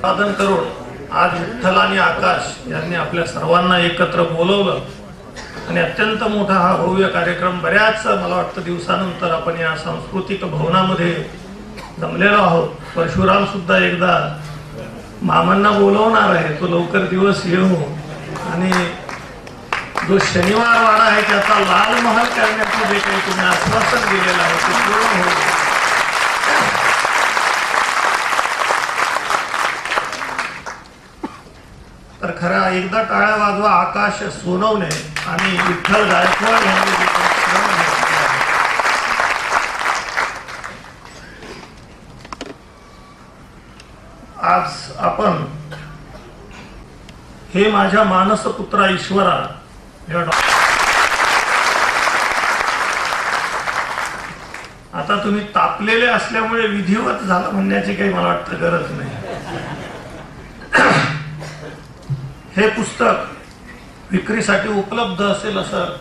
साधन करून आज विठ्ठल आणि आकाश यांनी आपल्या सर्वांना एकत्र बोलवलं आणि अत्यंत मोठा हा भव्य कार्यक्रम बऱ्याच मला वाटतं दिवसानंतर आपण या सांस्कृतिक भवनामध्ये जमलेलो आहोत. परशुराम सुद्धा एकदा मामांना बोलवणार आहे, तो लवकर दिवस येऊ आणि जो शनिवार वाडा आहे त्याचा लाल महल करण्याचं जे काही तुम्ही आश्वासन दिलेलं आहे ते पूर्ण होईल. तर खरा एकदा टाळ्या वाजवा आकाश सोनवणे आणि विठ्ठल गायकवाड यांनी जे आज आपण हे माझ्या मानसपुत्रा ईश्वरा आता तुम्ही तापलेले असल्यामुळे विधिवत झालं म्हणण्याची काही मला वाटतं गरज नाही. हे पुस्तक विक्रीसाठी उपलब्ध असेल असं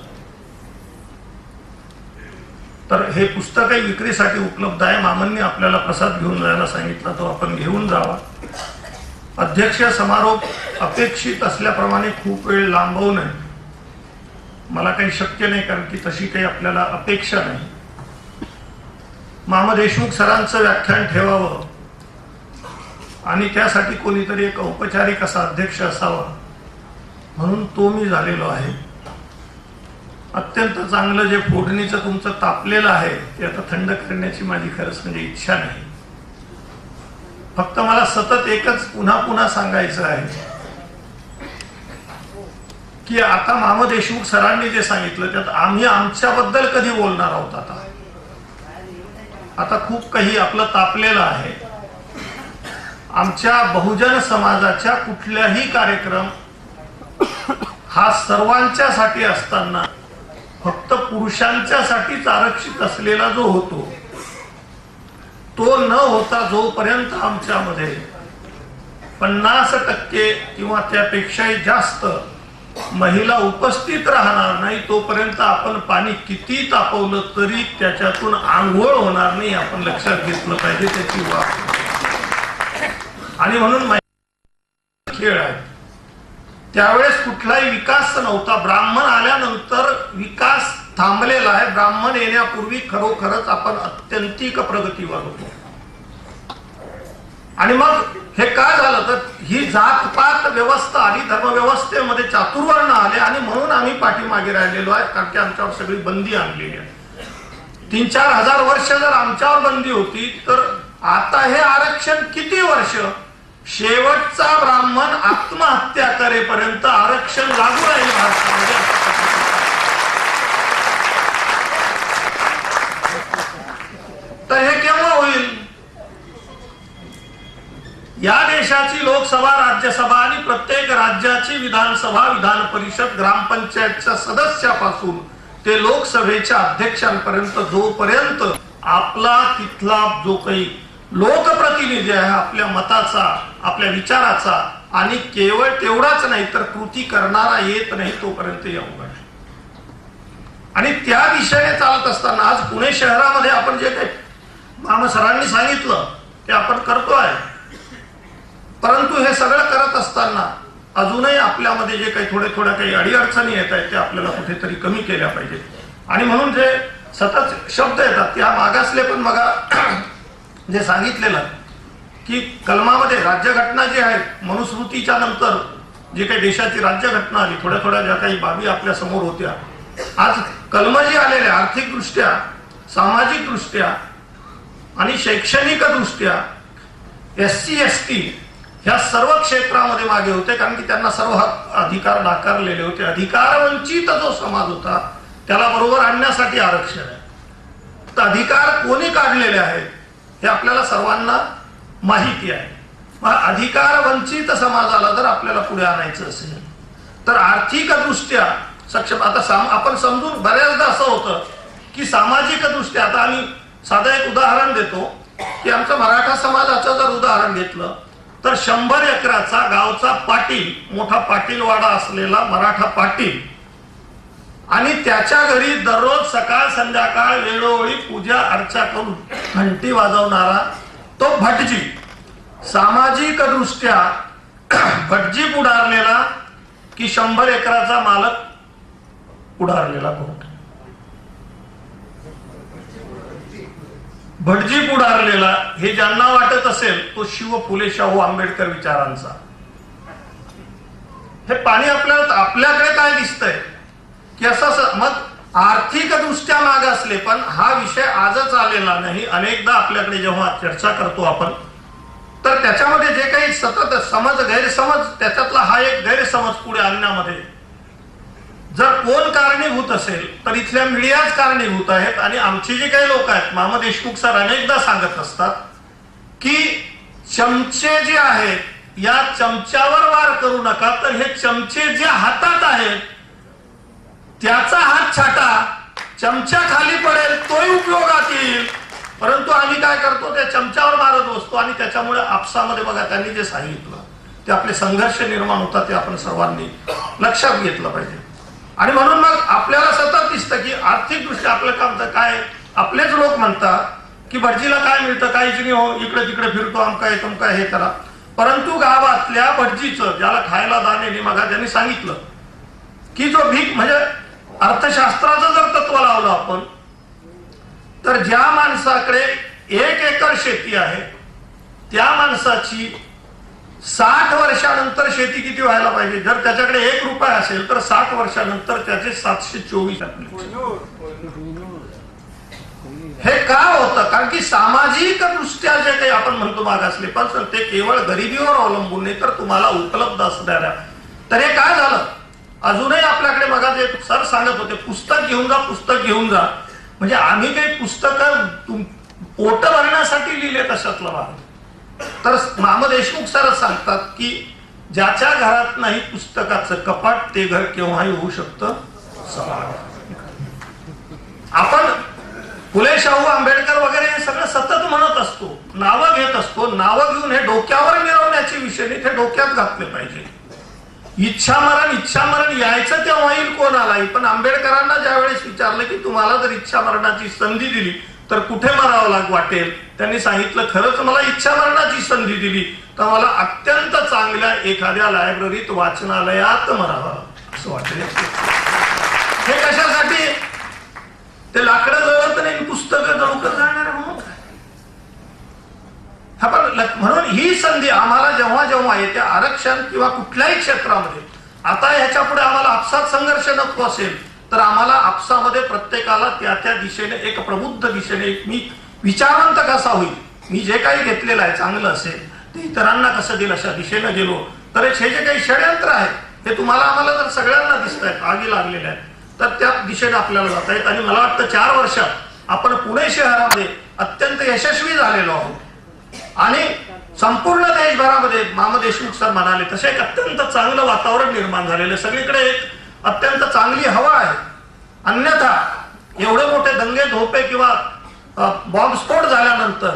तर हे पुस्तकही विक्रीसाठी उपलब्ध आहे. मामांनी आपल्याला प्रसाद घेऊन जायला सांगितला, तो आपण घेऊन जावा. अध्यक्ष समारोप अपेक्षित असल्याप्रमाणे खूप वेळ लांबवू नये, मला काही शक्य नाही कारण की तशी काही आपल्याला अपेक्षा नाही. मामा देशमुख सरांचं व्याख्यान ठेवावं आणि त्यासाठी कोणीतरी एक औपचारिक असा अध्यक्ष असावा म्हणून तो मी झालेलो आहे. अत्यंत चांगलं जे फोडणीचं तुमचं तापलेलं आहे ते आता थंड करण्याची माझी खरंच म्हणजे इच्छा नाही. फक्त मला सतत एकच पुन्हा पुन्हा सांगायचं आहे की आता मामा देशमुख सरांनी जे सांगितलं त्यात आम्ही आमच्याबद्दल कधी बोलणार आहोत. आता खूप काही आपलं तापलेलं आहे. आमच्या बहुजन समाजाच्या कुठल्याही कार्यक्रम हा सर्वांच्यासाठी असताना फक्त पुरुषांच्यासाठीच आरक्षित असलेला जो होतो तो न होता जोपर्यंत आमच्यामध्ये 50% किंवा त्यापेक्षाही जास्त महिला उपस्थित राहणार नाही तोपर्यंत आपण पाणी किती तापवलं तरी त्याच्यातून आंघोळ होणार नाही. आपण लक्षात घेतलं पाहिजे त्याची वाट. आणि म्हणून खेळ आहे. त्यावेळेस कुठलाही विकास नव्हता. ब्राह्मण आल्यानंतर विकास थांबलेला आहे. ब्राह्मण येण्यापूर्वी खरोखरच आपण अत्यंतिक प्रगतीवर होतो. आणि मग हे काय झालं तर ही जातपात व्यवस्था आली, धर्मव्यवस्थेमध्ये चातुर्वर्ण आले आणि म्हणून आम्ही पाठीमागे राहिलेलो आहे कारण की आमच्यावर सगळी बंदी आणलेली आहे. 3-4 हजार वर्ष जर आमच्यावर बंदी होती तर आता हे आरक्षण किती वर्ष? शेवटचा ब्राह्मण आत्महत्या करेपर्यंत आरक्षण लागू राहील भारतामध्ये. तर हे केव्हा होईल? या देशाची लोकसभा, राज्यसभा आणि प्रत्येक राज्याची विधानसभा, विधान परिषद, ग्रामपंचायतच्या सदस्यापासून ते लोकसभेच्या अध्यक्षांपर्यंत जोपर्यंत आपला तिथला जो काही लोकप्रतिनिधी आहे आपल्या मताचा, आपल्या विचाराचा आणि केवळ तेवढाच नाही तर कृती करणारा येत नाही तोपर्यंत अवघड आहे. आणि त्या दिशेने चालत असताना आज पुणे शहरामध्ये आपण जे काही मामा सरांनी सांगितलं ते आपण करतोय. परंतु हे सगळं करत असताना अजूनही आपल्यामध्ये जे काही थोड्या काही अडीअडचणी येत आहेत त्या आपल्याला कुठेतरी कमी केल्या पाहिजेत. आणि म्हणून जे सतत शब्द येतात त्या मागासले पण बघा जे सांगितलेलं की कलमामध्ये राज्यघटना जी आहे मनुस्मृतीच्या नंतर जे काही देशाची राज्यघटना आली, थोड्या ज्या काही बाबी आपल्या समोर होत्या, आज कलम जी आलेल्या आर्थिकदृष्ट्या, सामाजिकदृष्ट्या आणि शैक्षणिक दृष्ट्या SC ST ह्या सर्व क्षेत्रामध्ये मागे होते कारण की त्यांना सर्व अधिकार नाकारलेले होते. अधिकार वंचित जो समाज होता त्याला बरोबर आणण्यासाठी आरक्षण आहे. तर अधिकार कोणी काढलेले आहेत हे आपल्याला सर्वांना माहिती आहे. मग अधिकार वंचित समाजाला जर आपल्याला पुढे आणायचं असेल तर आर्थिक दृष्ट्या सक्षम. आता आपण समजून बऱ्याचदा असं होतं की सामाजिक दृष्ट्या, आता आम्ही साधं एक उदाहरण देतो की आमचा मराठा समाजाचं जर उदाहरण घेतलं तर 100 एकराचा गावचा पाटील, मोठा पाटीलवाडा असलेला मराठा पाटील आणि त्याच्या घरी दररोज सकाळ संध्याकाळ वेळोवेळी पूजा अर्चा करून घंटी वाजवणारा तो भटजी सामाजिक दृष्ट्या भटजी पुढारलेला की 100 एकराचा मालक पुढारलेला कोण? भटजी पुढारलेला हे ज्यांना वाटत असेल तो शिव फुले शाहू आंबेडकर विचारांचा. हे पाणी आपल्याकडे काय दिसतंय की असं मग आर्थिक दृष्ट्या माग असले, पण हा विषय आजच आलेला नाही. अनेकदा आपल्याकडे जेव्हा चर्चा करतो आपण तर त्याच्यामध्ये जे काही सतत समज गैरसमज, त्याच्यातला हा एक गैरसमज पुढे आणण्यामध्ये जर कोण कारणीभूत असेल तर इथल्या मीडियाच कारणीभूत आहेत. आणि आमची जी काही लोक आहेत, मामा देशमुख सर अनेकदा सांगत असतात की चमचे जे आहेत या चमच्यावर वार करू नका, तर हे चमचे जे हातात आहेत त्याचा हात छाटा, चमचा खाली पडेल तोही उपयोगात येईल. परंतु आम्ही काय करतो, त्या चमच्यावर मारत बसतो आणि त्याच्यामुळे आपसामध्ये बघा त्यांनी जे सांगितलं ते आपले संघर्ष निर्माण होतात. ते आपण सर्वांनी लक्षात घेतलं पाहिजे. आणि म्हणून मग आपल्याला सतत दिसतं की आर्थिक दृष्ट्या आपलं काम तर काय, आपलेच लोक म्हणतात की भटजीला काय मिळतं, काहीच नाही हो, इकडे तिकडे फिरतो, आमका आहे तुमका हे करा. परंतु गावातल्या भटजीचं ज्याला खायला दाणे नाही, मग त्यांनी सांगितलं की जो भीक म्हणजे अर्थशास्त्राचं जर तत्व लावलं आपण तर ज्या माणसाकडे 1 एकर शेती आहे त्या माणसाची 60 वर्षानंतर शेती किती व्हायला पाहिजे? जर त्याच्याकडे 1 रुपया असेल तर 60 वर्षानंतर त्याचे 724. हे का होतं? कारण की सामाजिक दृष्ट्या जे काही आपण म्हणतो मागासले, पण ते केवळ गरिबीवर अवलंबून नाही तर तुम्हाला उपलब्ध असणाऱ्या. तर हे काय झालं, अजूनही आपल्याकडे बघा ते सर सांगत होते पुस्तक घेऊन जा, पुस्तक घेऊन जा. म्हणजे आम्ही काही पुस्तकं पोट भरण्यासाठी लिहिले तशातलं भाग. तर मामा देशमुख सरच सांगतात की ज्याच्या घरात नाही पुस्तकाचं कपाट ते घर केव्हाही होऊ शकतं सपाट. आपण फुले शाहू आंबेडकर वगैरे हे सगळं सतत म्हणत असतो, नावं घेत असतो. नावं घेऊन हे डोक्यावर मिळवण्याचे विषय नाही, ते डोक्यात घातले पाहिजे. इच्छा मरण यायचं तेव्हा येईल कोणालाही. पण आंबेडकरांना ज्यावेळेस विचारलं की तुम्हाला जर इच्छा मरणाची संधी दिली तर कुठे मरावं वाटेल, त्यांनी सांगितलं खरंच मला इच्छा मरणाची संधी दिली तर मला अत्यंत चांगल्या एखाद्या लायब्ररीत वाचनालयात मरावं असं वाटेल. हे कशासाठी? ते लाकडं जळत नाही, पुस्तकं जळकर जाणार म्हणून. म्हणून ही संधी आम्हाला जेव्हा जेव्हा येते आरक्षण किंवा कुठल्याही क्षेत्रामध्ये, आता ह्याच्या पुढे आम्हाला आपसात संघर्ष नको असेल तर आम्हाला आपसामध्ये प्रत्येकाला त्या त्या दिशेने एक प्रबुद्ध दिशेने मी विचारवंत कसा होईल, मी जे काही घेतलेलं आहे चांगलं असेल ते इतरांना कसं देईल अशा दिशेने गेलो तर हे जे काही षडयंत्र आहेत हे तुम्हाला आम्हाला जर सगळ्यांना दिसत आहेत, आगी लागलेल्या आहेत, तर त्या दिशेने आपल्याला जाता येत. आणि मला वाटतं 4 वर्षात आपण पुणे शहरामध्ये अत्यंत यशस्वी झालेलो आहोत आणि संपूर्ण देशभरामध्ये मामा देशमुख सर म्हणाले तसे एक अत्यंत चांगलं वातावरण निर्माण झालेलं, सगळीकडे एक अत्यंत चांगली हवा आहे. अन्यथा एवढे मोठे दंगे धोपे किंवा बॉम्बस्फोट झाल्यानंतर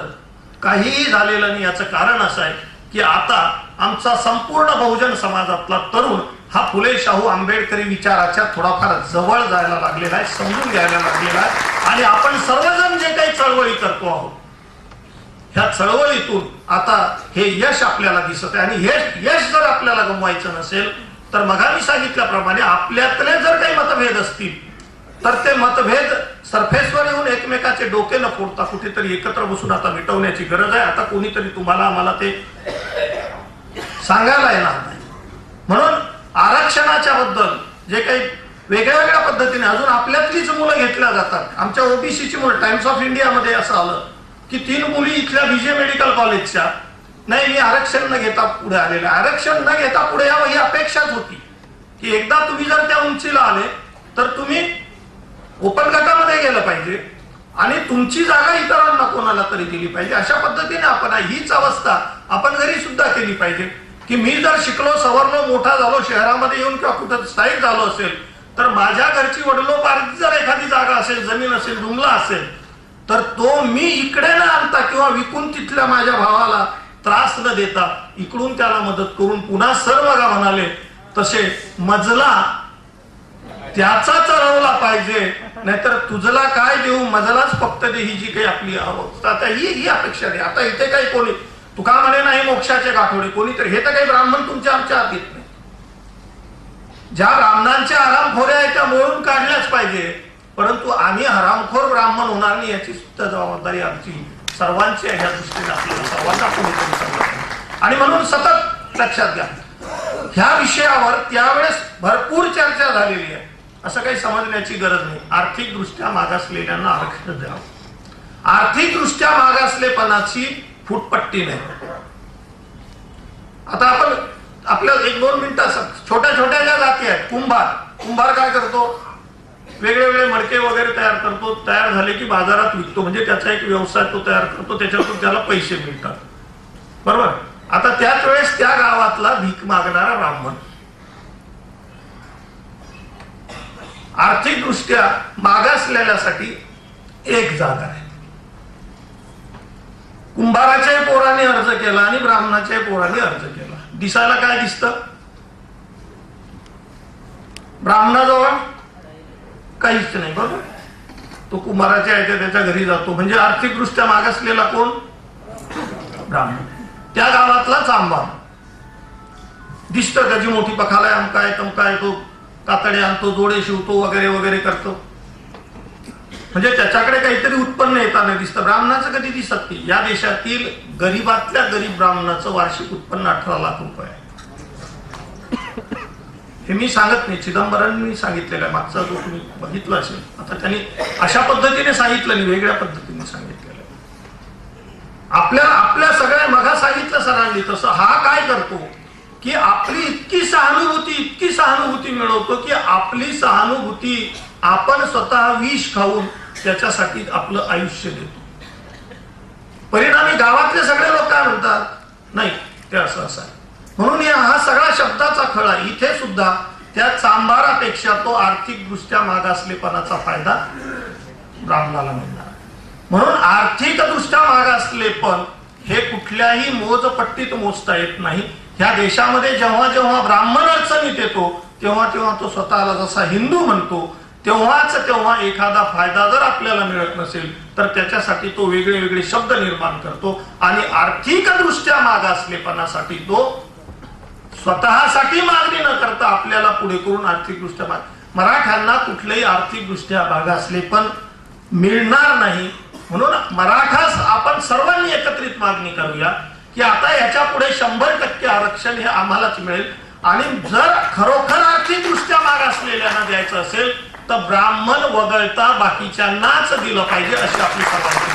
काहीही झालेलं नाही. याचं कारण असं आहे की आता आमचा संपूर्ण बहुजन समाजातला तरुण हा फुले शाहू आंबेडकरी विचाराच्या थोडाफार जवळ जायला लागलेला आहे, समजून घ्यायला लागलेला आहे. आणि आपण सर्वजण जे काही चळवळी करतो आहोत ह्या चळवळीतून आता हे यश आपल्याला दिसत आहे. आणि हे यश जर आपल्याला गमवायचं नसेल तर मग मी सांगितल्याप्रमाणे आपल्यातले जर काही मतभेद असतील तर ते मतभेद सरफेसवर येऊन एकमेकाचे डोके न फोडता कुठेतरी एकत्र बसून आता मिटवण्याची गरज आहे. आता कोणीतरी तुम्हाला आम्हाला ते सांगायला येणार नाही. म्हणून आरक्षणाच्या बद्दल जे काही वेगळ्या वेगळ्या पद्धतीने अजून आपल्यातलीच मुलं घेतल्या जातात. आमच्या ओबीसीची मुलं, टाइम्स ऑफ इंडियामध्ये असं आलं की 3 मुली इथल्या बीजे मेडिकल कॉलेजच्या नाही मी आरक्षण न घेता पुढे आलेलं. आरक्षण न घेता पुढे यावं ही अपेक्षाच होती की एकदा तुम्ही जर त्या उंचीला आले तर तुम्ही ओपन गटामध्ये गेलं पाहिजे आणि तुमची जागा इतरांना कोणाला तरी दिली पाहिजे. अशा पद्धतीने आपण हीच अवस्था आपण घरी सुद्धा केली पाहिजे की मी जर शिकलो सवरलो मोठा झालो शहरामध्ये येऊन किंवा कुठं स्थायिक झालो असेल तर माझ्या घरची वडिलोपार्जित जर एखादी जागा असेल, जमीन असेल, जुमला असेल तर तो मी इकडे न आणता किंवा विकून तिथल्या माझ्या भावाला त्रास न देता इकडून त्याला मदत करून पुन्हा सर बघा म्हणाले तसे मजला त्याचा चढवला पाहिजे, नाहीतर तुझला काय देऊ मजलाच फक्त दे ही जी काही आपली अवस्था आता ही अपेक्षा नाही. आता इथे काही कोणी तुका म्हणे नाही मोक्षाचे गाठोडे कोणीतरी, हे तर काही ब्राह्मण तुमच्या आमच्या हात येत नाही. ज्या ब्राह्मणांच्या हरामखोऱ्या आहेत त्या मोडून काढल्याच पाहिजे, परंतु आम्ही हरामखोर ब्राह्मण होणार नाही याची सुद्धा जबाबदारी आमची सर्वांची आहे. या दृष्टीने आपल्याला सर्वांना कोणीतरी सांगत आणि म्हणून सतत लक्षात घ्या, ह्या विषयावर त्यावेळेस भरपूर चर्चा झालेली आहे. असं काही समजण्याची गरज नाही. आर्थिक दृष्ट्या मागासलेल्यांना आरक्षण द्यावं. आर्थिक दृष्ट्या मागासलेपणाची फुटपट्टी नाही. आता आपण आपल्या 1-2 मिनिटं छोट्या छोट्या ज्या जाती आहेत, कुंभार काय करतो, वेगळे मडके वगैरे तयार करतो, तयार झाले की बाजारात विकतो, म्हणजे त्याचा एक व्यवसाय तो तयार करतो, त्याच्यातून त्याला पैसे मिळतात, बरोबर. आता त्याच वेळेस त्या गावातला भीक मागणारा ब्राह्मण आर्थिक दृष्ट्या मागासलेल्यासाठी एक जागा आहे. कुंभाराच्याही पोराने अर्ज केला आणि ब्राह्मणाच्याही पोराने अर्ज केला. दिसायला काय दिसतं? ब्राह्मणाजवळ काहीच नाही, बरोबर. तो कुंभाराच्या आहे त्याच्या घरी जातो, म्हणजे आर्थिक दृष्ट्या मागासलेला कोण? ब्राह्मण. त्या गावातला चांबा दिसतं, त्याची मोठी पखाला अमकाय तमकाय, तो कातडे आणतो, जोडे शिवतो, वगैरे वगैरे करतो, म्हणजे त्याच्याकडे काहीतरी उत्पन्न येताना दिसतं. ब्राह्मणाचं कधी दिसत नाही. या देशातील गरीबातल्या गरीब ब्राह्मणाचं वार्षिक उत्पन्न 18 लाख रुपये आहे. हे मी सांगत नाही, चिदंबरांनी सांगितलेलं आहे. मागचा जो तुम्ही बघितलं असेल, आता त्यांनी अशा पद्धतीने सांगितलं नाही, वेगळ्या पद्धतीने सांगितलेलं आहे. आपल्या सगळ्या मघा सांगितलं सरांनी तसं हा काय करतो की आपली इतकी सहानुभूती मिळवतो की आपली सहानुभूती आपण स्वतः विष खाऊन त्याच्यासाठी आपलं आयुष्य देतो. परिणामी गावातले सगळे लोक काय म्हणतात, नाही ते असं आहे. म्हणून हा सगळा शब्दाचा खळा इथे सुद्धा त्या चांभारापेक्षा तो आर्थिक दृष्ट्या मागासलेपणाचा फायदा ब्राह्मणाला मिळणार. म्हणून आर्थिक दृष्ट्या मागासलेपण हे कुठल्याही मोजपट्टीत मोजता येत नाही. ह्या देशामध्ये जेव्हा जेव्हा ब्राह्मण अडचणीत येतो तेव्हा तेव्हा तो स्वतःला जसा हिंदू म्हणतो, तेव्हा एखादा फायदा जर आपल्याला मिळत नसेल तर त्याच्यासाठी तो वेगळे शब्द निर्माण करतो आणि आर्थिक दृष्ट्या मागासलेपणासाठी तो स्वतःसाठी मागणी न करता आपल्याला पुढे करून आर्थिक दृष्ट्या मराठ्यांना कुठलेही आर्थिक दृष्ट्या मागासलेपण मिळणार नाही. म्हणून मराठास आपण सर्वांनी एकत्रित मागणी करूया की आता याच्या पुढे 100% आरक्षण हे आम्हालाच मिळेल. आणि जर खरोखर आर्थिक दृष्ट्या मागासलेल्यांना द्यायचं असेल तर ब्राह्मण वगळता बाकीच्यांनाच दिलं पाहिजे अशी आपली सर्वांची.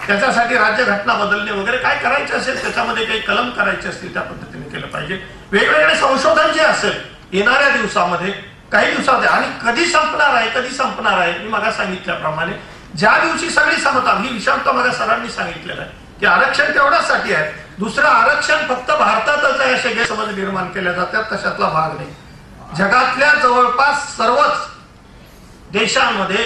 त्याच्यासाठी राज्यघटना बदलणे वगैरे काय करायचे असेल, त्याच्यामध्ये काही कलम करायचे असतील त्या पद्धतीने केलं पाहिजे. वेगवेगळे संशोधन जे असेल येणाऱ्या दिवसामध्ये, काही दिवसामध्ये, आणि कधी संपणार आहे मी मगा सांगितल्याप्रमाणे ज्या दिवशी सगळी समता, ही विषमता मगा सरांनी सांगितलेलं आहे की आरक्षण तेवढ्यासाठी आहे, दुसरं आरक्षण फक्त भारतातच आहे असे गैरसमज निर्माण केले जातात, तशातला भाग नाही. जगातल्या जवळपास सर्वच देशांमध्ये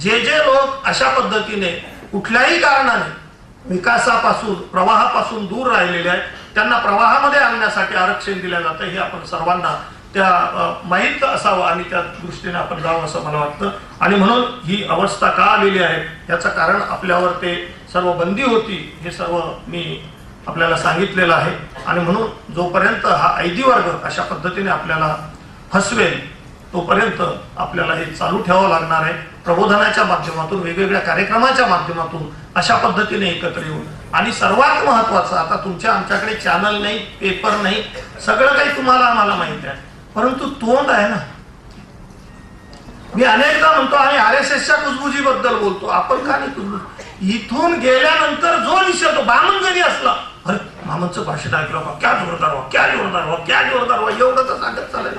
जे लोक अशा पद्धतीने कुठल्याही कारणाने विकासापासून प्रवाहापासून दूर राहिलेले आहेत त्यांना प्रवाहामध्ये आणण्यासाठी आरक्षण दिलं जातं. हे आपण सर्वांना त्या माहीत असावं आणि त्या दृष्टीने आपण जावं असं मला वाटतं. आणि म्हणून ही अवस्था का आलेली आहे याचं कारण आपल्यावर ते सर्व बंदी होती हे सर्व मी आपल्याला सांगितलेलं आहे. आणि म्हणून जोपर्यंत हा ऐदी वर्ग अशा पद्धतीने आपल्याला फसवेल तोपर्यंत आपल्याला हे चालू ठेवावं लागणार आहे. प्रबोधनाच्या माध्यमातून, वेगवेगळ्या कार्यक्रमाच्या माध्यमातून अशा पद्धतीने एकत्र येऊन, आणि सर्वात महत्वाचं, आता तुमच्या आमच्याकडे चॅनल नाही, पेपर नाही, सगळं काही तुम्हाला आम्हाला माहिती आहे, परंतु तोंड आहे ना. मी अनेकदा म्हणतो आम्ही RSSच्या कुजबुजीबद्दल बोलतो, आपण का नाही कुजबुज. इथून गेल्यानंतर जो निषेध बामण जरी असला, अरे मामांचं भाषण ऐकलं का, क्या जोरदार व्हा, क्या जोरदार व्हा, क्या जोरदार व्हा, एवढं तर सांगत चालेल.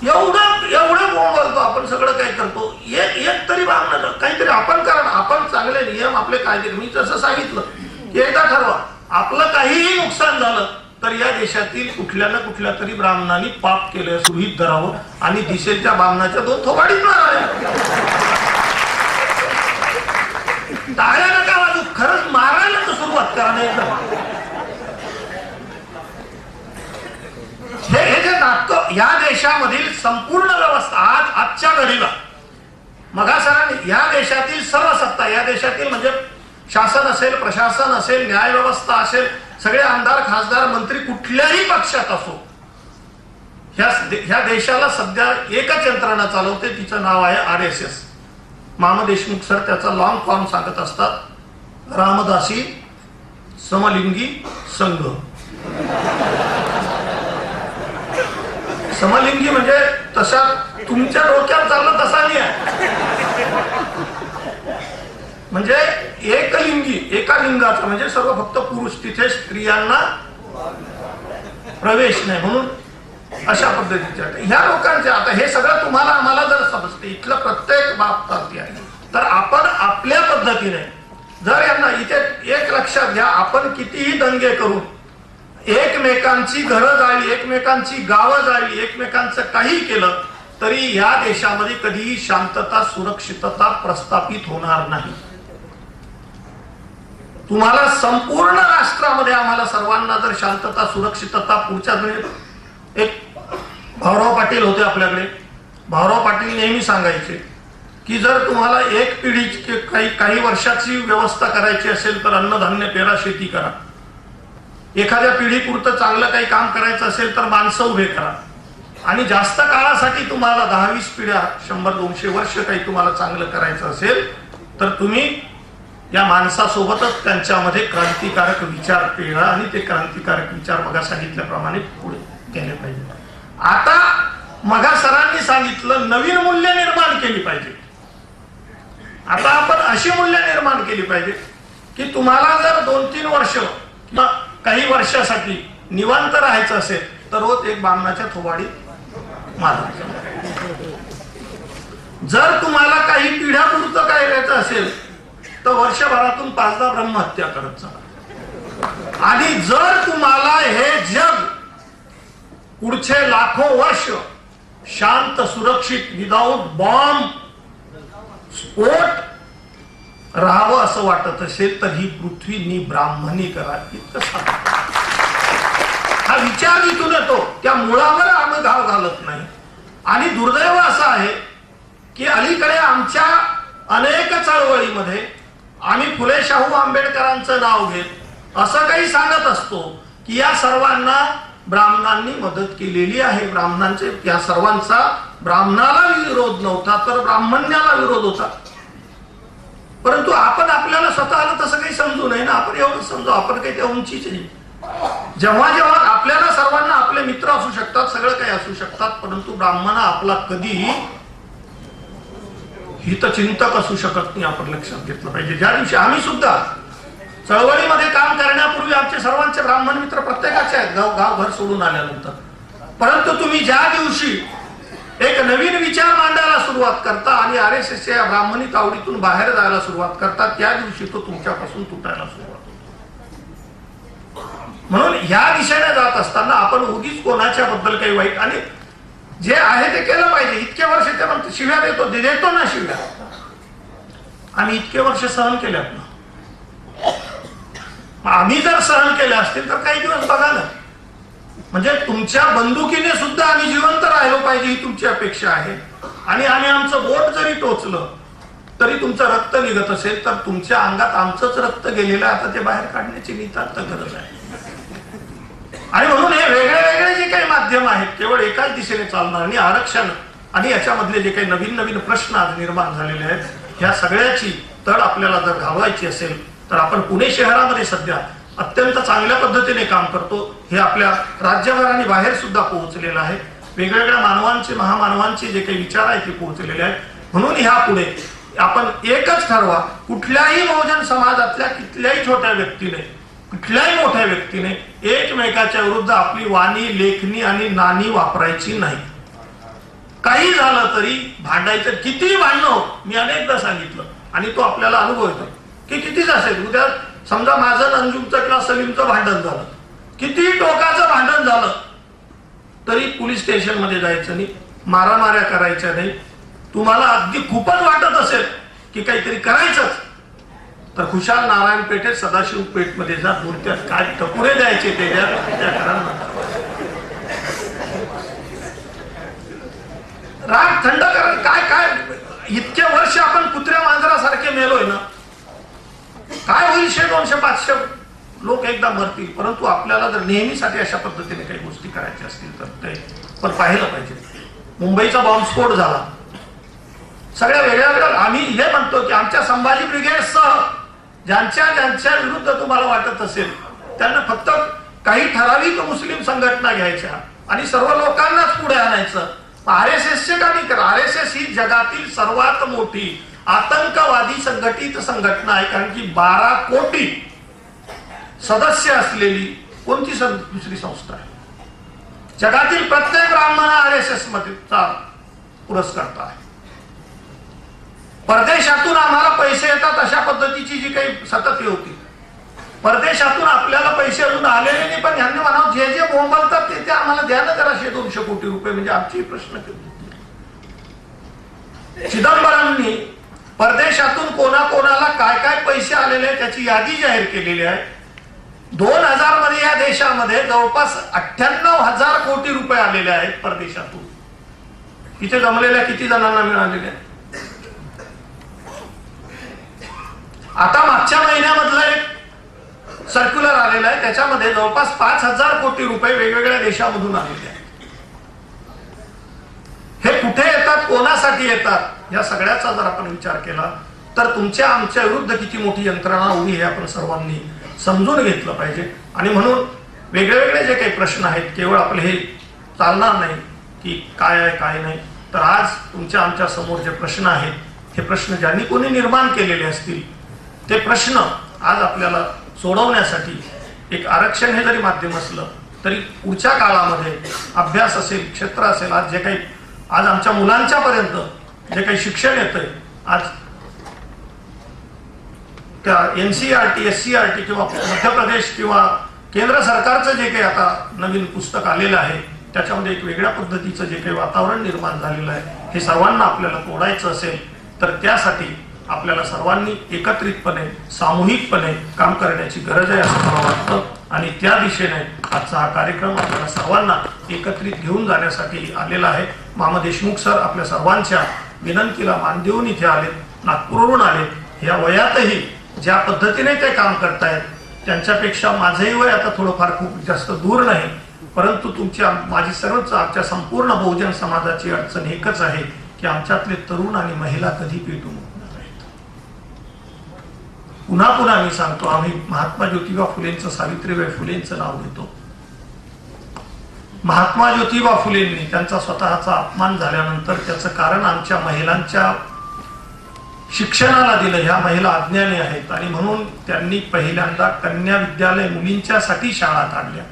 एवढं बोलतो आपण, सगळं काय करतो. एक तरी बामण काहीतरी आपण करा. आपण चांगले नियम आपले कायदे, मी जसं सांगितलं की एकदा ठरवा, आपलं काहीही नुकसान झालं तर या देशातील कुठल्या ना कुठल्या तरी ब्राह्मणांनी पाप केलं सुरहित धरावं आणि दिसेल त्या ब्राह्मणाच्या 2 थोबाडीत माराव्या. टाळ्या नका वाजू, खरंच मारायला तर सुरुवात करा. नाही हे जे नाटक या देशामधील संपूर्ण व्यवस्था आजच्या घडीला मगा सरांनी या देशातील सर्व सत्ता, या देशातील म्हणजे शासन असेल, प्रशासन असेल, न्याय व्यवस्था असेल, सगळे आमदार, खासदार, मंत्री कुठल्याही पक्षात असो, ह्या देशाला सध्या एकच यंत्रणा चालवते, तिचं नाव आहे RSS. मामा देशमुख सर त्याचा लॉंग फॉर्म सांगत असतात, रामदासी समलिंगी संघ. समलिंगी म्हणजे तशा तुमच्या डोक्यात चाललं तसा नाही आहे, म्हणजे एकलिंगी, एका लिंगाचा म्हणजे सर्व फक्त पुरुष, तिथे स्त्रियांना प्रवेश नाही, म्हणून अशा पद्धतीच्या ह्या लोकांचे. आता हे सगळं तुम्हाला आम्हाला जर समजते, इथलं प्रत्येक बाबतीत आहे, तर आपण आपल्या पद्धतीने जर यांना इथे एक लक्षात घ्या, आपण कितीही दंगे करून एकमेकांची घरं जाळली, एकमेकांची गावं जाळली, एकमेकांचं काही केलं तरी या देशामध्ये कधीही शांतता, सुरक्षितता प्रस्थापित होणार नाही. तुम्हाला संपूर्ण राष्ट्रामध्ये आम्हाला सर्वांना जर शांतता, सुरक्षितता पुढच्या एक भाऊराव पाटील होते आपल्याकडे, भाऊराव पाटील नेहमी सांगायचे की जर तुम्हाला एक पिढी काही वर्षाची व्यवस्था करायची असेल तर अन्नधान्य पेरा, शेती करा. एखाद्या पिढीपुरतं चांगलं काही काम करायचं असेल तर माणसं उभे करा. आणि जास्त काळासाठी तुम्हाला 10-20 पिढ्या, 100-200 वर्ष काही तुम्हाला चांगलं करायचं असेल तर तुम्ही या माणसासोबतच त्यांच्यामध्ये क्रांतिकारक विचार पेरा आणि ते क्रांतिकारक विचार मगा सांगितल्याप्रमाणे पुढे केले पाहिजे. आता मगा सरांनी सांगितलं नवीन मूल्य निर्माण केली पाहिजे. आता आपण अशी मूल्य निर्माण केली पाहिजे की तुम्हाला जर 2-3 वर्ष किंवा काही वर्षासाठी निवांत राहायचं असेल तर रोज एक बामणाच्या थोबाडीत मारायचं. जर तुम्हाला काही पिढ्यापुरतं काय करायचं असेल तर वर्षभरातून 5-10 ब्रह्महत्या करत चला. आणि जर तुम्हाला हे जग पुढचे लाखो वर्ष शांत, सुरक्षित, विदाऊट बॉम्ब स्फोट राहावं असं वाटत असेल तर ही पृथ्वी निब्राह्मणी करा. हा विचार जिथून येतो त्या मुळावर आम्ही घाव घालत नाही. आणि दुर्दैव असं आहे की अलीकडे आमच्या अनेक चळवळीमध्ये आम्ही फुले शाहू आंबेडकरांचं नाव घेत असं काही सांगत असतो की या सर्वांना ब्राह्मणांनी मदत केलेली आहे. ब्राह्मणांचे या सर्वांचा ब्राह्मणाला विरोध नव्हता तर ब्राह्मण्याला विरोध होता. परंतु आपण आपल्याला स्वतःला तसं काही समजू नये ना. आपण एवढं समजू आपण काही त्या उंचीचे नाही. जेव्हा जेव्हा आपल्याला सर्वांना आपले मित्र असू शकतात, सगळं काही असू शकतात, परंतु ब्राह्मण आपला कधीही हितचिंतक असू शकत नाही. आपण लक्षात घेतलं पाहिजे. ज्या दिवशी आम्ही सुद्धा चळवळीमध्ये काम करण्यापूर्वी आमचे सर्वांचे ब्राह्मण मित्र प्रत्येकाचे आहेत, गाव घर सोडून आल्यानंतर. परंतु तुम्ही ज्या दिवशी एक नवीन विचार मांडायला सुरुवात करता आणि RSSच्या या ब्राह्मणी तावडीतून बाहेर जायला सुरुवात करता त्या दिवशी तो तुमच्यापासून तुटायला सुरुवात होतो. म्हणून ह्या दिशेने जात असताना आपण उगीच कोणाच्या बद्दल काही वाईट आणि जे आहे ते केलं पाहिजे. इतके वर्ष ते म्हणतो शिव्या देतो ना शिव्या. आम्ही इतके वर्ष सहन केल्यात ना. आम्ही जर सहन केले असतील तर काही दिवस बघा ना. म्हणजे तुमच्या बंदुकीने सुद्धा आम्ही जिवंत राहिलो पाहिजे ही तुमची अपेक्षा आहे. आणि आम्ही आमचं बोट जरी टोचलं तरी तुमचं रक्त निघत असेल तर तुमच्या अंगात आमचंच रक्त गेलेलं आता ते बाहेर काढण्याची नितांत गरज आहे. आणि म्हणून हे वेगळे वेगळे जे काही माध्यम आहेत केवळ एकाच दिशेने चालणार आणि आरक्षण आणि याच्यामधले जे काही नवीन नवीन प्रश्न आज निर्माण झालेले आहेत ह्या सगळ्याची तड आपल्याला जर घालवायची असेल तर आपण पुणे शहरामध्ये सध्या अत्यंत चांगल्या पद्धतीने काम करतो. हे आपल्या राज्यभर आणि बाहेर सुद्धा पोहोचलेलं आहे. वेगवेगळ्या मानवांचे, महामानवांचे जे काही विचार आहेत ते पोहोचलेले आहेत. म्हणून ह्या पुढे आपण एकच ठरवा, कुठल्याही बहुजन समाजातल्या कुठल्याही छोट्या व्यक्तीने, कुठल्याही मोठ्या व्यक्तीने एकमेकाच्या विरुद्ध आपली वाणी, लेखणी आणि नाणी वापरायची नाही. काही झालं तरी भांडायचं, कितीही भांडणं हो. मी अनेकदा सांगितलं आणि तो आपल्याला अनुभव येतो की कितीच असेल. उद्या समजा माझं अंजुमचं किंवा सलीमचं भांडण झालं, किती टोकाचं भांडण झालं तरी पोलीस स्टेशन मध्ये जायचं नाही, मारामाऱ्या करायच्या नाही. तुम्हाला अगदी खूपच वाटत असेल की काहीतरी करायचंच तर खुशाल नारायण पेठेत सदाशिव पेठ मध्ये जा. मूर्त्यात काय टपुरे द्यायचे ते द्या. राग थंड करा. काय काय इतके वर्ष आपण कुत्र्या मांजरासारखे मेलोय ना, काय होईल? 100, 200, 500 लोक एकदा मरतील. परंतु आपल्याला जर नेहमीसाठी अशा पद्धतीने काही गोष्टी करायच्या असतील तर ते पण पाहिलं पाहिजे. मुंबईचा बॉम्बस्फोट झाला, सगळ्या वेगळ्या वेगळ्या. आम्ही हे म्हणतो की आमच्या संभाजी ब्रिगेडसह ज्यांच्या विरुद्ध तुम्हाला वाटत असेल त्यांना फक्त काही ठराविक मुस्लिम संघटना घ्यायच्या आणि सर्व लोकांनाच पुढे आणायचं. RSSचे का नाही करा? RSS ही जगातील सर्वात मोठी आतंकवादी संघटित संघटना आहे. कारण की 12 कोटी सदस्य असलेली कोणती दुसरी संस्था आहे? जगातील प्रत्येक ब्राह्मण RSS मध्ये पुरस्कर्ता आहे. परदेशातून आम्हाला पैसे येतात अशा पद्धतीची जी काही सतत होती, परदेशातून आपल्याला पैसे अजून आलेले नाही, पण यांनी म्हणावं जे जे बोंबलतात ते आम्हाला द्या ना जरा 100-200 कोटी रुपये. म्हणजे आमची प्रश्न केले. चिदंबरमनी परदेशातून कोणाकोणाला काय काय पैसे आलेले त्याची यादी जाहीर केलेली आहे. 2000 मध्ये या देशामध्ये जवळपास 98,000 कोटी रुपये आलेले आहेत परदेशातून. तिथे जमलेल्या किती जणांना मिळालेले? आता मागच्या महिन्यामधलं एक सर्क्युलर आलेला आहे, त्याच्यामध्ये जवळपास 5,000 कोटी रुपये वेगवेगळ्या देशामधून आलेले आहेत. हे कुठे येतात, कोणासाठी येतात, या सगळ्याचा जर आपण विचार केला तर तुमच्या आमच्या विरुद्ध किती मोठी यंत्रणा उभी हे आपण सर्वांनी समजून घेतलं पाहिजे. आणि म्हणून वेगळे वेगळे जे काही प्रश्न आहेत, केवळ आपले हे चालणार नाही की काय आहे काय नाही, तर आज तुमच्या आमच्या समोर जे प्रश्न आहेत, हे प्रश्न ज्यांनी कोणी निर्माण केलेले असतील ते प्रश्न आज आपल्याला सोडवण्यासाठी एक आरक्षण हे जरी माध्यम असलं तरी पुढच्या काळामध्ये अभ्यास असेल, क्षेत्र असेल, आज जे काही आज आमच्या मुलांच्या पर्यंत जे काही शिक्षण येतंय, आज त्या NCERT, SCERT किंवा मध्य प्रदेश किंवा केंद्र सरकारचं जे काही आता नवीन पुस्तक आलेलं आहे त्याच्यामध्ये एक वेगळ्या पद्धतीचं जे काही वातावरण निर्माण झालेलं आहे, हे सर्वांना आपल्याला तोडायचं असेल तर त्यासाठी आपल्याला सर्वांनी एकत्रितपणे सामूहिकपणे काम करण्याची गरज आहे असं मला वाटतं. आणि त्या दिशेने आजचा हा कार्यक्रम आपल्याला सर्वांना एकत्रित घेऊन जाण्यासाठी आलेला आहे. मामा देशमुख सर आपल्या सर्वांच्या विनंतीला मान देऊन इथे आले, नागपूरवरून आले. या वयातही ज्या पद्धतीने ते काम करतायत त्यांच्यापेक्षा माझंही वय आता थोडंफार खूप जास्त दूर नाही, परंतु तुमच्या माझी सर्वच आमच्या संपूर्ण बहुजन समाजाची अडचण एकच आहे की आमच्यातले तरुण आणि महिला कधी पेटून उठणार आहेत. पुन्हा पुन्हा मी सांगतो, आम्ही महात्मा ज्योतिबा फुलेंचं, सावित्रीबाई फुलेंचं नाव घेतो. महात्मा ज्योतिबा फुलेंनी त्यांचा स्वतःचा अपमान झाल्यानंतर त्याचं कारण आमच्या महिलांच्या शिक्षणाला दिलं. ह्या महिला अज्ञानी आहेत आणि म्हणून त्यांनी पहिल्यांदा कन्या विद्यालय मुलींच्यासाठी शाळा काढल्या.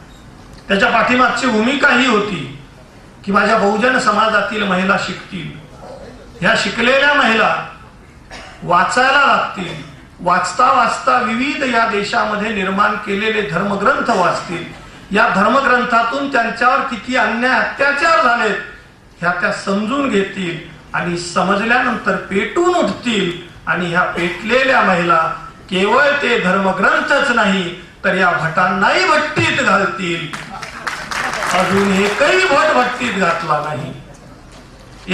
त्याच्या पाठीमागची भूमिका ही होती की माझ्या बहुजन समाजातील महिला शिकतील, ह्या शिकलेल्या महिला वाचायला लागतील, वाचता वाचता विविध या देशामध्ये निर्माण केलेले धर्मग्रंथ वाचतील, या धर्मग्रंथातून त्यांच्यावर किती अन्याय अत्याचार झालेत ह्या त्या समजून घेतील आणि समजल्यानंतर पेटून उठतील. आणि ह्या पेटलेल्या महिला केवळ ते धर्मग्रंथच नाही तर या भटांनाही भट्टीत घालतील. अजून एकही भट भट्टीत घातला नाही,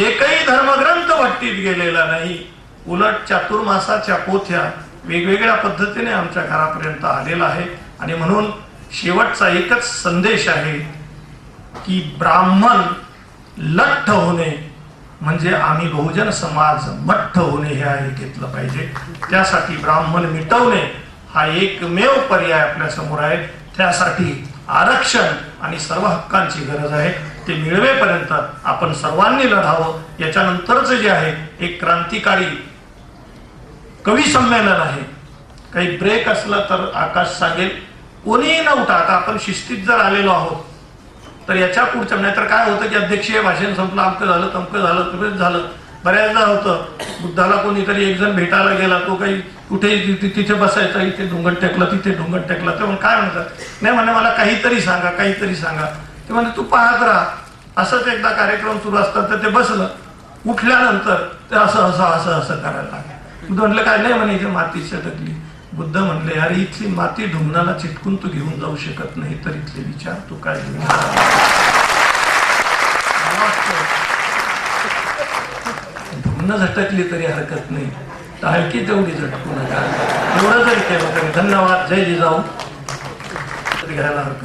एकही धर्मग्रंथ भट्टीत गेलेला नाही. उलट चातुर्मासाच्या पोथ्या वेगवेगळ्या पद्धतीने आमच्या घरापर्यंत आलेला आहे. आणि म्हणून शेवटचा एकच संदेश आहे की ब्राह्मण लठ्ठ होणे म्हणजे आम्ही बहुजन समाज मठ्ठ होणे हे आहे घेतलं पाहिजे. त्यासाठी ब्राह्मण मिटवणे हा एकमेव पर्याय आपल्या समोर आहे. त्यासाठी आरक्षण आणि सर्व हक्कांची गरज आहे. ते मिळवेपर्यंत आपण सर्वांनी लढावं. याच्यानंतरच जे आहे एक क्रांतिकारी कवी संमेलन आहे. काही ब्रेक असला तर आकाश सांगेल, कोणीही न उठा. आता आपण शिस्तीत जर आलेलो आहोत तर याच्या पुढच्या, नाहीतर काय होतं की अध्यक्षीय भाषण संपलं, अमकं झालं तमकं झालं तमकं झालं. बऱ्याचदा होतं बुद्धाला कोणीतरी एक जण भेटायला गेला, तो काही कुठे तिथे बसायचा, इथे ढुंगण टेकला तिथे ढुंगण टेकला. ते म्हणून काय म्हणतात, नाही म्हणे मला काहीतरी सांगा काहीतरी सांगा. ते म्हणजे तू पाहत राहा. असंच एकदा कार्यक्रम सुरू असतात तर ते बसलं, उठल्यानंतर ते असं असं असं असं करायला लागलं. बुद्ध म्हटलं काय नाही म्हणे इथे माती सटकली. बुद्ध म्हणले अरे इथली माती ढुंगणाला चिटकून तू घेऊन जाऊ शकत नाही, तर इथले विचार तू काय घेऊन न झटकली तरी हरकत नाही, तर हलकी तेवढी झटकू नका. एवढं जरी केलं तरी धन्यवाद. जय जिजाऊ. घ्यायला हरकत